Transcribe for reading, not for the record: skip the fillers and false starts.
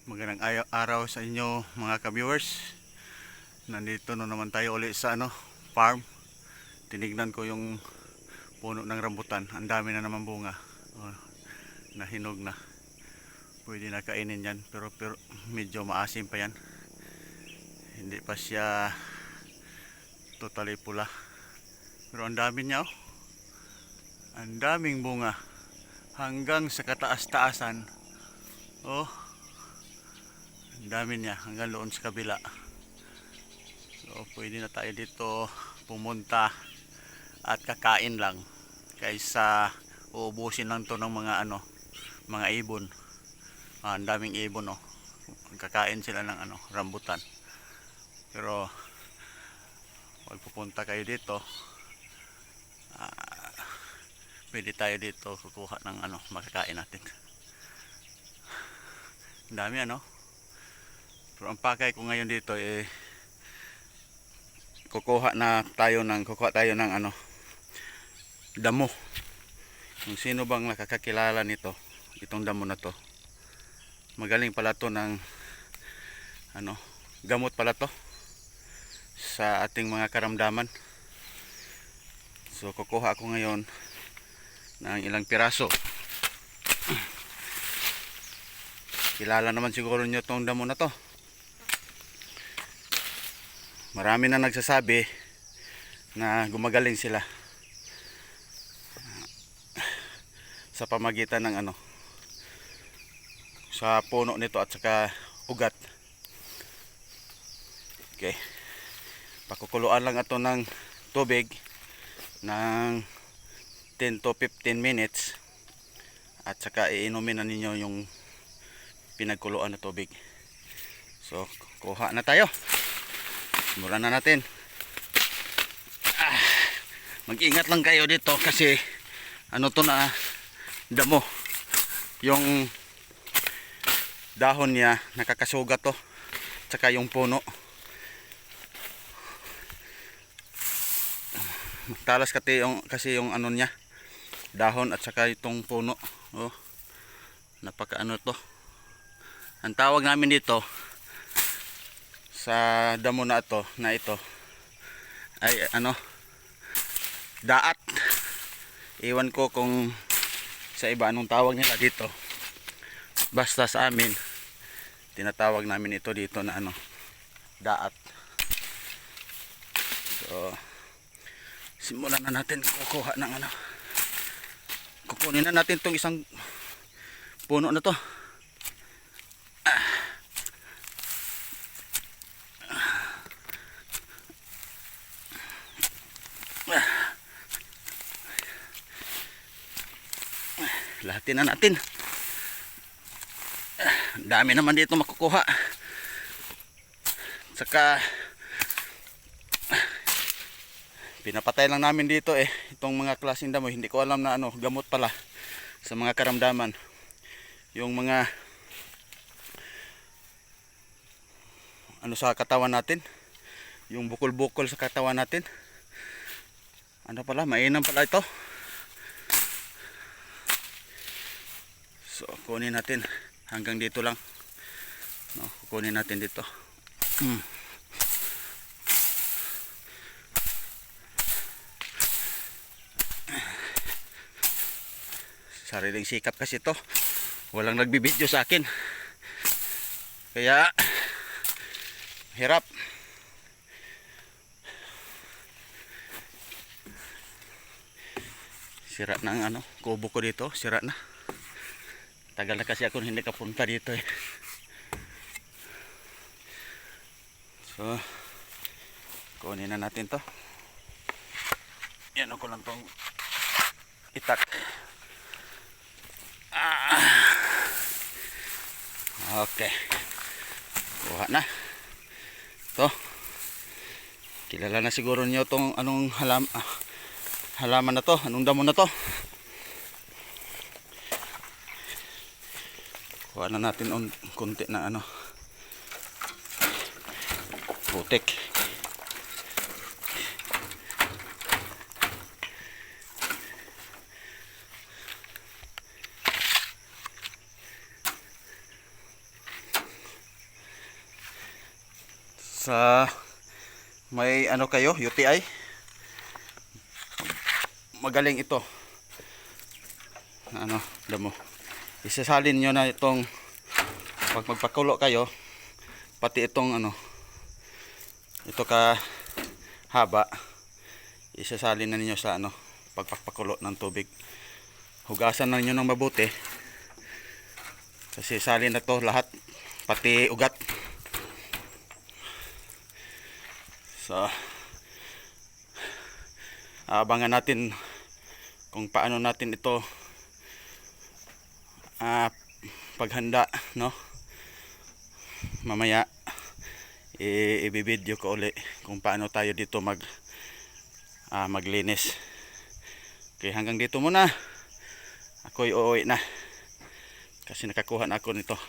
Magandang araw sa inyo mga ka-viewers. Nandito na naman tayo ulit sa farm. Tinignan ko yung puno ng rambutan. Ang dami na naman bunga. Oh, nahinog na. Pwede na kainin yan. Pero medyo maasim pa yan. Hindi pa siya totally pula. Pero ang dami niya oh. Ang daming bunga. Hanggang sa kataas-taasan. Oh. Ang dami niya hanggang doon sa kabila. So pwede na tayo dito pumunta at kakain lang kaysa uubusin lang to ng mga ibon. Ang daming ibon oh. Kakain sila ng rambutan. Pero pag pupunta kayo dito, pwede tayo dito kukuha ng makakain natin. Ang dami Pero ang pakay ko ngayon dito kukuha tayo ng damo. Kung sino bang nakakakilala nito, itong damo na to. Magaling pala to ng gamot pala to sa ating mga karamdaman. So kukuha ako ngayon ng ilang piraso. Kilala naman siguro nyo itong damo na to. Marami na nagsasabi na gumagaling sila sa pamagitan ng sa puno nito at saka ugat. Okay. Pakukuluan lang ito ng tubig ng 10 to 15 minutes at saka iinumin na ninyo yung pinagkuluan na tubig. So, kuha na tayo. Simulan na natin. Mag-ingat lang kayo dito kasi to na damo. Yung dahon niya nakakasugat to. Tsaka yung puno. Talas kasi yung niya. Dahon at saka itong puno. Oh. Napaka to. Ang tawag namin dito sa damo na ito ay daat. Iwan ko kung sa iba anong tawag nila dito. Basta sa amin tinatawag namin ito dito na daat. So simulan na natin kukuha ng kukunin na natin tong isang puno na to. Lahatin na natin. Ang dami naman dito makukuha. Saka pinapatay lang namin dito itong mga klaseng damo. Hindi ko alam na gamot pala sa mga karamdaman. Yung mga sa katawan natin, yung bukol-bukol sa katawan natin. Pala, mainam pala ito. So kunin natin hanggang dito lang. Kukunin natin dito. Sariling sikap kasi ito. Walang nagbibideo sa akin. Kaya hirap. Sira na ang kubo ko dito, sira na. Tagal na kasi ako hindi kapunta dito So kunin na natin to. Yan ako lang tong itak. Okay. Kuha na. To. Kilala na siguro niyo tong halaman na to, anong damo na to. Kuha na natin konti na putik. sa may ano kayo, UTI, magaling ito. Ano, alam mo, isasalin nyo na itong pag magpakulo kayo, pati itong ano, ito ka haba, isasalin na ninyo sa ano, pagpapakulo ng tubig. Hugasan na ninyo ng mabuti kasi salin na to lahat, pati ugat. So abangan natin kung paano natin ito paghanda, no? Mamaya i-video ko uli kung paano tayo dito maglinis. Okay, hanggang dito muna. Ako'y uuwi na kasi nakakuha na ako nito.